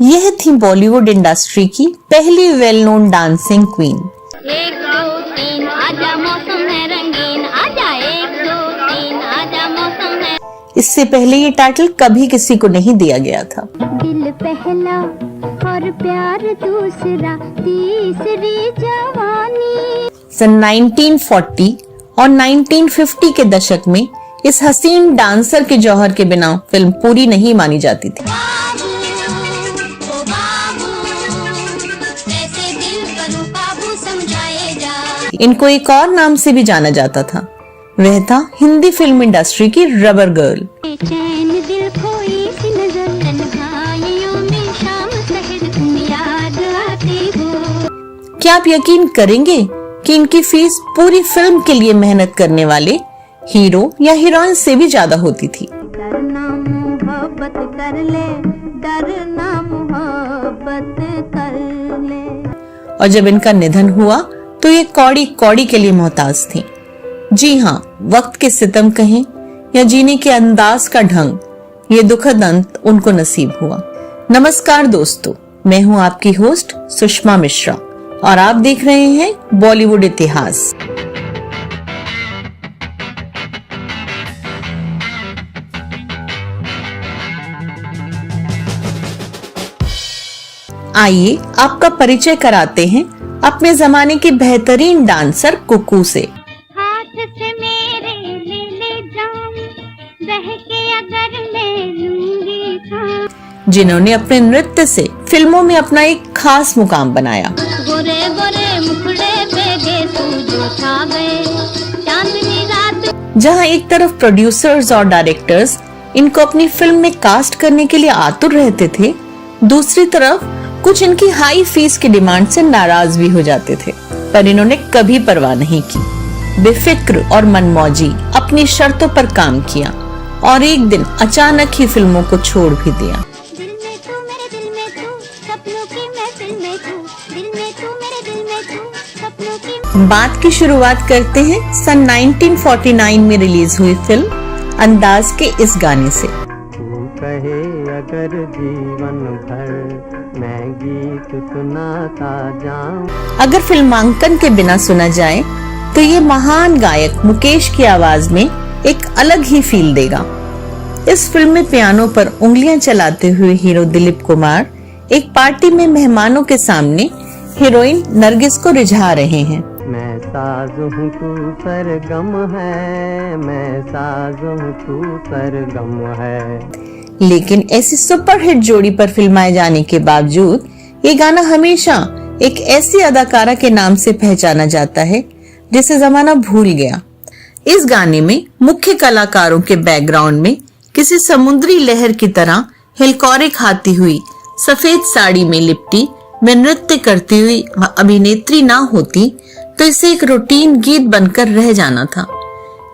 यह थी बॉलीवुड इंडस्ट्री की पहली वेल नोन डांसिंग क्वीन। 1 2 3 आजा मौसम है रंगीन, आजा 1 2 3 आजा मौसम है। इससे पहले ये टाइटल कभी किसी को नहीं दिया गया था। दिल पहला और प्यार दूसरा, तीसरी जवानी। सन 1940 और 1950 के दशक में इस हसीन डांसर के जौहर के बिना फिल्म पूरी नहीं मानी जाती थी। इनको एक और नाम से भी जाना जाता था, वह था हिंदी फिल्म इंडस्ट्री की रबर गर्ल। क्या आप यकीन करेंगे कि इनकी फीस पूरी फिल्म के लिए मेहनत करने वाले हीरो या हीरोइन से भी ज्यादा होती थी। डरना मोहब्बत कर ले, डरना मोहब्बत कर ले। और जब इनका निधन हुआ तो ये कौड़ी कौड़ी के लिए मोहताज थी। जी हाँ, वक्त के सितम कहें या जीने के अंदाज का ढंग, ये दुखद अंत उनको नसीब हुआ। नमस्कार दोस्तों, मैं हूँ आपकी होस्ट सुषमा मिश्रा और आप देख रहे हैं बॉलीवुड इतिहास। आइए आपका परिचय कराते हैं अपने जमाने की बेहतरीन डांसर कुकू से। हाथ से मेरे ले ले जाम, बहके अगर मैं लूंगी थाम। जिन्होंने अपने नृत्य से फिल्मों में अपना एक खास मुकाम बनाया। गोरे गोरे मुखड़े पे गे तू जो छा गए, चांदनी रात। जहां एक तरफ प्रोड्यूसर्स और डायरेक्टर्स इनको अपनी फिल्म में कास्ट करने के लिए आतुर रहते थे, दूसरी तरफ कुछ इनकी हाई फीस की डिमांड से नाराज भी हो जाते थे, पर इन्होंने कभी परवाह नहीं की। बेफिक्र और मनमौजी अपनी शर्तों पर काम किया और एक दिन अचानक ही फिल्मों को छोड़ भी दिया। दिल में तू मेरे दिल में तू, सपनों की महफिल में तू, दिल में तू मेरे दिल में तू, सपनों की। बात की शुरुआत करते हैं सन 1949 में रिलीज हुई फिल्म अंदाज के इस गाने से। तू कहे अगर जीवन भर मैं गीत सुनाता जाऊं। अगर फिल्मांकन के बिना सुना जाए तो ये महान गायक मुकेश की आवाज में एक अलग ही फील देगा। इस फिल्म में पियानो पर उंगलियां चलाते हुए हीरो दिलीप कुमार एक पार्टी में मेहमानों के सामने हीरोइन नरगिस को रिझा रहे हैं। मैं साज हूँ तू सरगम है, मैं साज हूँ तू सरगम है। लेकिन ऐसी सुपरहिट जोड़ी पर फिल्माए जाने के बावजूद ये गाना हमेशा एक ऐसी अदाकारा के नाम से पहचाना जाता है जिसे जमाना भूल गया। इस गाने में मुख्य कलाकारों के बैकग्राउंड में किसी समुद्री लहर की तरह हिलकौरे खाती हुई सफेद साड़ी में लिपटी में नृत्य करती हुई अभिनेत्री ना होती तो इसे एक रूटीन गीत बनकर रह जाना था।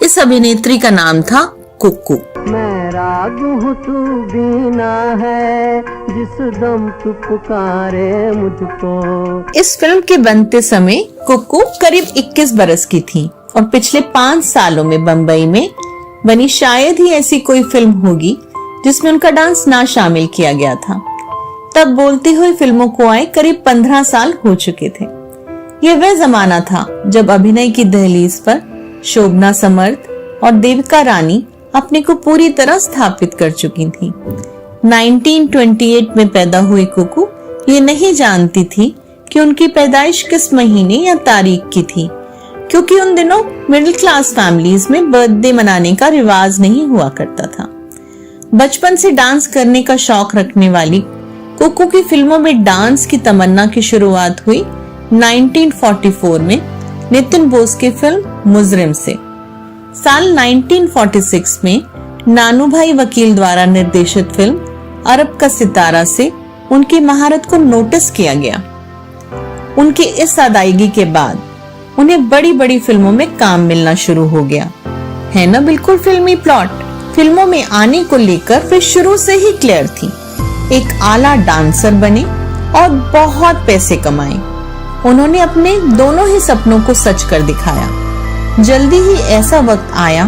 इस अभिनेत्री का नाम था कुकू। मैं राग हूँ तू बीना है, जिस दम तू पुकारे मुझको। इस फिल्म के बनते समय कुकू करीब 21 बरस की थी और पिछले 5 सालों में बंबई में बनी शायद ही ऐसी कोई फिल्म होगी जिसमें उनका डांस ना शामिल किया गया था। तब बोलती हुई फिल्मों को आए करीब 15 साल हो चुके थे। यह वह जमाना था जब अभिनय की दहलीज पर शोभना समर्थ और देविका रानी अपने को पूरी तरह स्थापित कर चुकी थी। 1928 में पैदा हुई कुकू ये नहीं जानती थी कि उनकी पैदाइश किस महीने या तारीख की थी, क्योंकि उन दिनों मिडिल क्लास फैमिलीज में बर्थडे मनाने का रिवाज नहीं हुआ करता था। बचपन से डांस करने का शौक रखने वाली कुकू की फिल्मों में डांस की तमन्ना की शुरुआत हुई 1944 में नितिन बोस की फिल्म मुजरिम से। साल 1946 में नानू भाई वकील द्वारा निर्देशित फिल्म अरब का सितारा से उनकी महारत को नोटिस किया गया। उनकी इस अदायगी के बाद उन्हें बड़ी बड़ी फिल्मों में काम मिलना शुरू हो गया। है ना बिल्कुल फिल्मी प्लॉट। फिल्मों में आने को लेकर वे शुरू से ही क्लियर थी। एक आला डांसर बने और बहुत पैसे कमाए। उन्होंने अपने दोनों ही सपनों को सच कर दिखाया। जल्दी ही ऐसा वक्त आया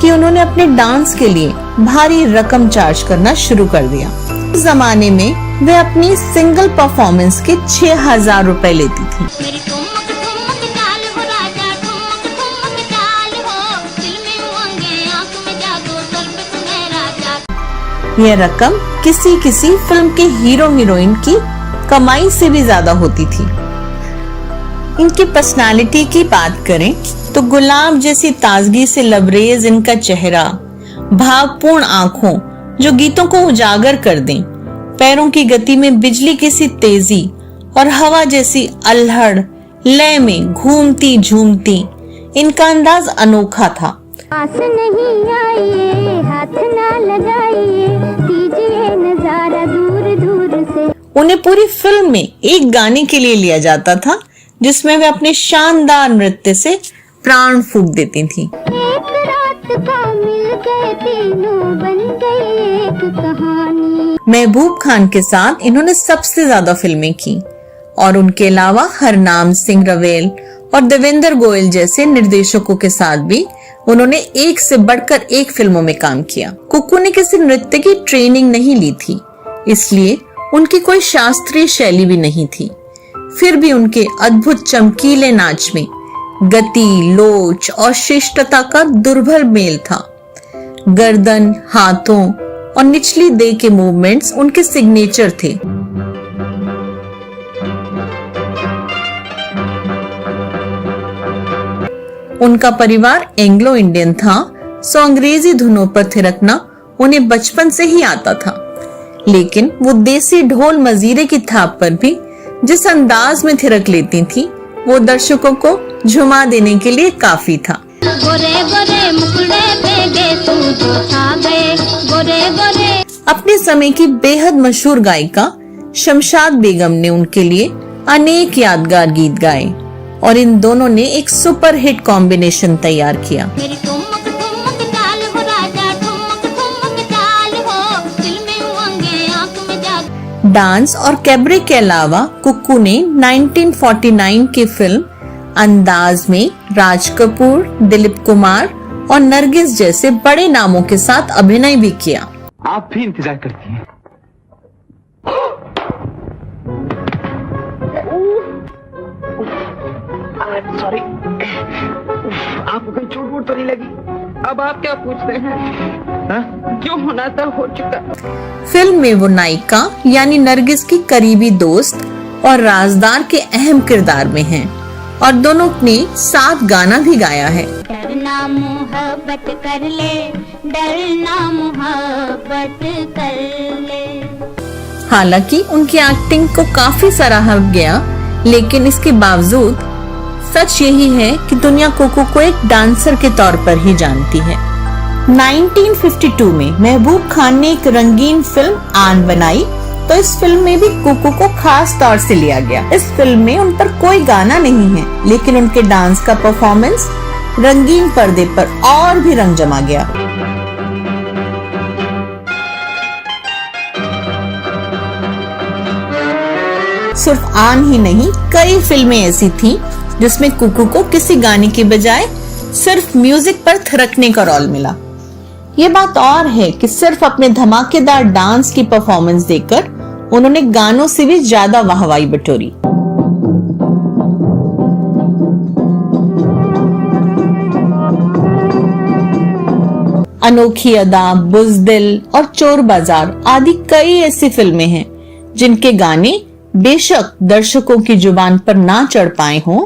कि उन्होंने अपने डांस के लिए भारी रकम चार्ज करना शुरू कर दिया। उस जमाने में वे अपनी सिंगल परफॉर्मेंस के 6,000 रुपए लेती थी। मेरी ठुमक ठुमक चाल हो राजा, ठुमक ठुमक चाल हो, दिल में उमंगे आंख में जादू, सर पे तुम्हें राजा। यह रकम किसी किसी फिल्म के हीरो हीरोइन की कमाई से भी ज्यादा होती थी। इनकी पर्सनालिटी की बात करें तो गुलाब जैसी ताजगी से लबरेज इनका चेहरा, भावपूर्ण आंखों जो गीतों को उजागर कर दें, पैरों की गति में बिजली की सी तेजी और हवा जैसी अल्हड़ लय में घूमती झूमती, इनका अंदाज अनोखा था। पास नहीं आइए, हाथ ना लगाइए, दीजिए नजारा दूर दूर से। उन्हें पूरी फिल्म में एक गाने के लिए लिया जाता था जिसमें वे अपने शानदार नृत्य से प्राण फूंक देती थीं। एक रात को मिल गए तीनों, बन गई एक कहानी। महबूब खान के साथ इन्होंने सबसे ज्यादा फिल्में की और उनके अलावा हरनाम सिंह रवेल और देवेंद्र गोयल जैसे निर्देशकों के साथ भी उन्होंने एक से बढ़कर एक फिल्मों में काम किया। कुक्कू ने किसी नृत्य की ट्रेनिंग नहीं ली थी, इसलिए उनकी कोई शास्त्रीय शैली भी नहीं थी। फिर भी उनके अद्भुत चमकीले नाच में गति, लोच और शिष्टता का दुर्बल मेल था। गर्दन, हाथों और निचली देह के मूवमेंट्स उनके सिग्नेचर थे। उनका परिवार एंग्लो इंडियन था, सो अंग्रेजी धुनों पर थिरकना उन्हें बचपन से ही आता था। लेकिन वो देसी ढोल मजीरे की थाप पर भी जिस अंदाज में थिरक लेती थी, वो दर्शकों को झुमा देने के लिए काफी था। गोरे गोरे मुकुड़े पे गे तू जो छा गए, गोरे गोरे। अपने समय की बेहद मशहूर गायिका शमशाद बेगम ने उनके लिए अनेक यादगार गीत गाए और इन दोनों ने एक सुपरहिट कॉम्बिनेशन तैयार किया। मेरी ठुमक ठुमक चाल हो राजा, ठुमक ठुमक चाल हो, दिल में उमंगे आंख में जादू। डांस और कैबरे के अलावा कुक्कू ने 1949 की फिल्म अंदाज में राज कपूर, दिलीप कुमार और नरगिस जैसे बड़े नामों के साथ अभिनय भी किया। आप भी इंतजार करती हैं। सॉरी, आपको कोई चोट वोट तो नहीं लगी? अब आप क्या पूछते हैं? हा? जो होना था हो चुका। फिल्म में वो नायिका यानी नरगिस की करीबी दोस्त और राजदार के अहम किरदार में हैं और दोनों ने साथ गाना भी गाया है। डरना मोहब्बत कर ले, डरना मोहब्बत कर ले। हालांकि उनकी एक्टिंग को काफी सराहा गया, लेकिन इसके बावजूद सच यही है कि दुनिया कुक्कू को एक डांसर के तौर पर ही जानती है। 1952 में महबूब खान ने एक रंगीन फिल्म आन बनाई, तो इस फिल्म में भी कुक्कू को खास तौर से लिया गया। इस फिल्म में उन पर कोई गाना नहीं है, लेकिन उनके डांस का परफॉर्मेंस रंगीन पर्दे पर और भी रंग जमा गया। सिर्फ आन ही नहीं, कई फिल्में ऐसी थीं जिसमें कुक्कू को किसी गाने के बजाय सिर्फ म्यूजिक पर थिरकने का रोल मिला। ये बात और है कि सिर्फ अपने धमाकेदार डांस की परफॉर्मेंस देकर उन्होंने गानों से भी ज्यादा वाहवाही बटोरी। अनोखी अदा, बुज़दिल और चोर बाजार आदि कई ऐसी फिल्में हैं जिनके गाने बेशक दर्शकों की जुबान पर ना चढ़ पाए हों,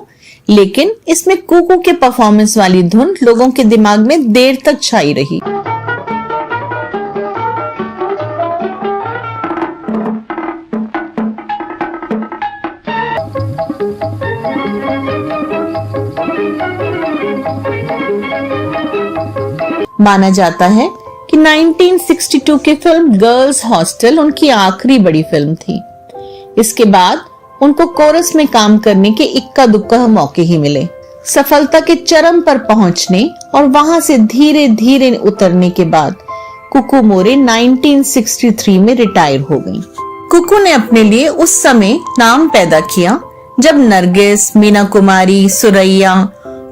लेकिन इसमें कुक्कू के परफॉर्मेंस वाली धुन लोगों के दिमाग में देर तक छाई रही। माना जाता है कि 1962 की फिल्म गर्ल्स हॉस्टल उनकी आखिरी बड़ी फिल्म थी। इसके बाद उनको कोरस में काम करने के इक्का दुक्का मौके ही मिले। सफलता के चरम पर पहुंचने और वहां से धीरे धीरे उतरने के बाद कुक्कू मोरे 1963 में रिटायर हो गईं। कुक्कू ने अपने लिए उस समय नाम पैदा किया जब नरगिस, मीना कुमारी, सुरैया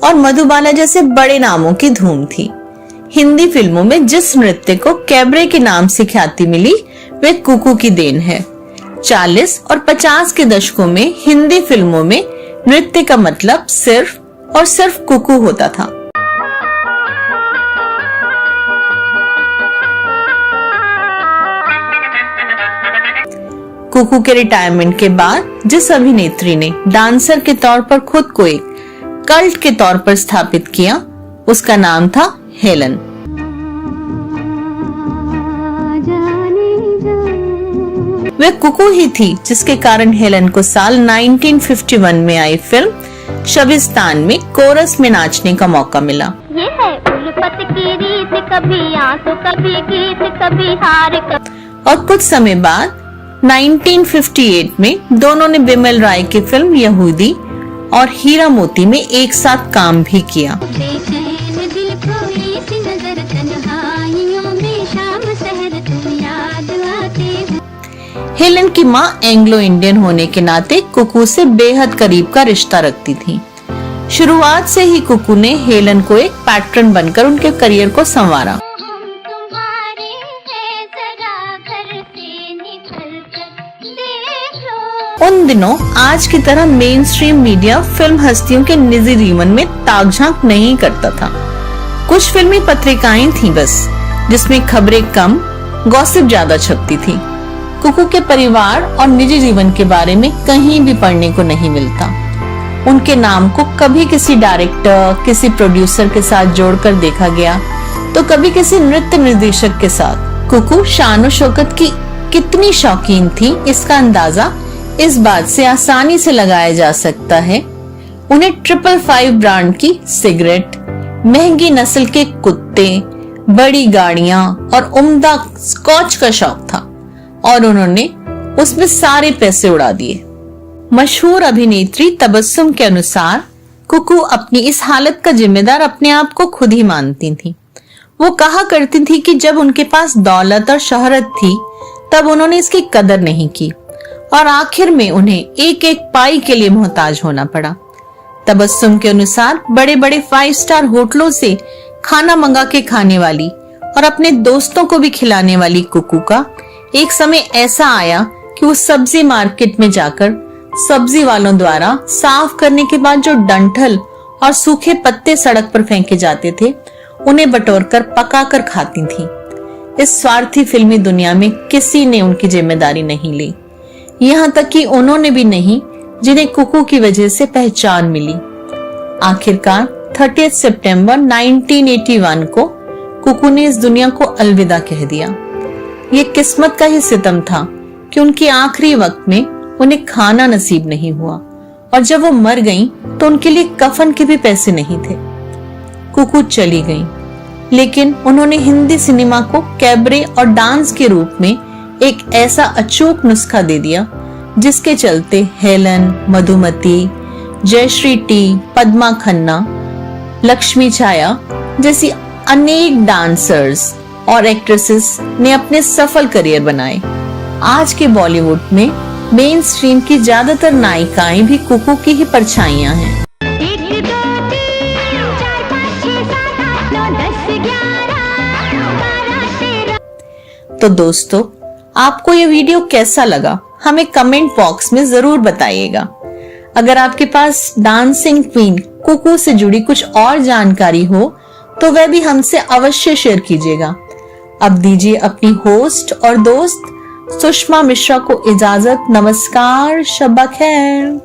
और मधुबाला जैसे बड़े नामों की धूम थी। हिंदी फिल्मों में जिस नृत्य को कैबरे के नाम से ख्याति मिली, वे कुक्कू की देन है। 40 और 50 के दशकों में हिंदी फिल्मों में नृत्य का मतलब सिर्फ और सिर्फ कुकू होता था। कुकू के रिटायरमेंट के बाद जिस अभिनेत्री ने डांसर के तौर पर खुद को एक कल्ट के तौर पर स्थापित किया, उसका नाम था हेलन। वह कुकू ही थी जिसके कारण हेलन को साल 1951 में आई फिल्म शबिस्तान में कोरस में नाचने का मौका मिला। ये है उल्फत की रीत, कभी आंसू कभी गीत कभी हार और कुछ समय बाद 1958 में दोनों ने बिमल राय की फिल्म यहूदी और हीरा मोती में एक साथ काम भी किया। दिल खोई सी नजर तन्हाइयों में शाम सहर तुम याद आते हो। हेलन की मां एंग्लो इंडियन होने के नाते कुकू से बेहद करीब का रिश्ता रखती थी। शुरुआत से ही कुकू ने हेलन को एक पैटर्न बनकर उनके करियर को संवारा। हम तुम्हारे हैं जरा घर से निकल कर देख लो। उन दिनों आज की तरह मेन स्ट्रीम मीडिया फिल्म हस्तियों के निजी जीवन में ताक-झांक नहीं करता था। कुछ फिल्मी पत्रिकाएं थी बस, जिसमें खबरें कम, गॉसिप ज्यादा छपती थी। कुकू के परिवार और निजी जीवन के बारे में कहीं भी पढ़ने को नहीं मिलता। उनके नाम को कभी किसी डायरेक्टर, किसी प्रोड्यूसर के साथ जोड़कर देखा गया, तो कभी किसी नृत्य निर्देशक के साथ। कुकू शान शौकत की कितनी शौकीन थी, इसका अंदाजा इस बात से आसानी से लगाया जा सकता है। उन्हें 555 ब्रांड की सिगरेट, महंगी नस्ल के कुत्ते, बड़ी गाड़ियां और उम्दा स्कॉच का शौक था और उन्होंने उसमें सारे पैसे उड़ा दिए। मशहूर अभिनेत्री तबस्सुम के अनुसार कुकू अपनी इस हालत का जिम्मेदार अपने आप को खुद ही मानती थी। वो कहा करती थी कि जब उनके पास दौलत और शोहरत थी तब उन्होंने इसकी कदर नहीं की और आखिर में उन्हें एक एक पाई के लिए मोहताज होना पड़ा। तबस्सुम के अनुसार बड़े बड़े 5 स्टार होटलों से खाना मंगा के खाने वाली और अपने दोस्तों को भी खिलाने वाली कुकू का एक समय ऐसा आया कि वो सब्जी मार्केट में जाकर सब्जी वालों द्वारा साफ करने के बाद जो डंठल और सूखे पत्ते सड़क पर फेंके जाते थे, उन्हें बटोरकर पकाकर खाती थी। इस स्वार्थी फिल्मी दुनिया में किसी ने उनकी जिम्मेदारी नहीं ली, यहाँ तक कि उन्होंने भी नहीं जिन्हें कुकू की वजह से पहचान मिली। आखिरकार 30 सितंबर 1981 को कुकू ने इस दुनिया को अलविदा कह दिया। ये किस्मत का ही सितम था कि उनके आखिरी वक्त में उन्हें खाना नसीब नहीं हुआ और जब वो मर गईं तो उनके लिए कफन के भी पैसे नहीं थे। कुकू चली गईं, लेकिन उन्होंने हिंदी सिनेमा को कैबरे और डांस के रूप में एक ऐसा अचूक नुस्खा दे दिया जिसके चलते हेलन, मधुमती, जयश्री टी, पद्मा खन्ना, लक्ष्मी छाया जैसी अनेक डांसर्स और एक्ट्रेसेस ने अपने सफल करियर बनाए। आज के बॉलीवुड में मेन स्ट्रीम की ज्यादातर नायिकाएं भी कुकू की ही परछाइयां हैं। 1 2 3 4 5 6 7 8 9 10 11 12 13। तो दोस्तों, आपको ये वीडियो कैसा लगा हमें कमेंट बॉक्स में जरूर बताइएगा। अगर आपके पास डांसिंग क्वीन कुकू से जुड़ी कुछ और जानकारी हो तो वह भी हमसे अवश्य शेयर कीजिएगा। अब दीजिए अपनी होस्ट और दोस्त सुषमा मिश्रा को इजाजत। नमस्कार, शब्बा खैर।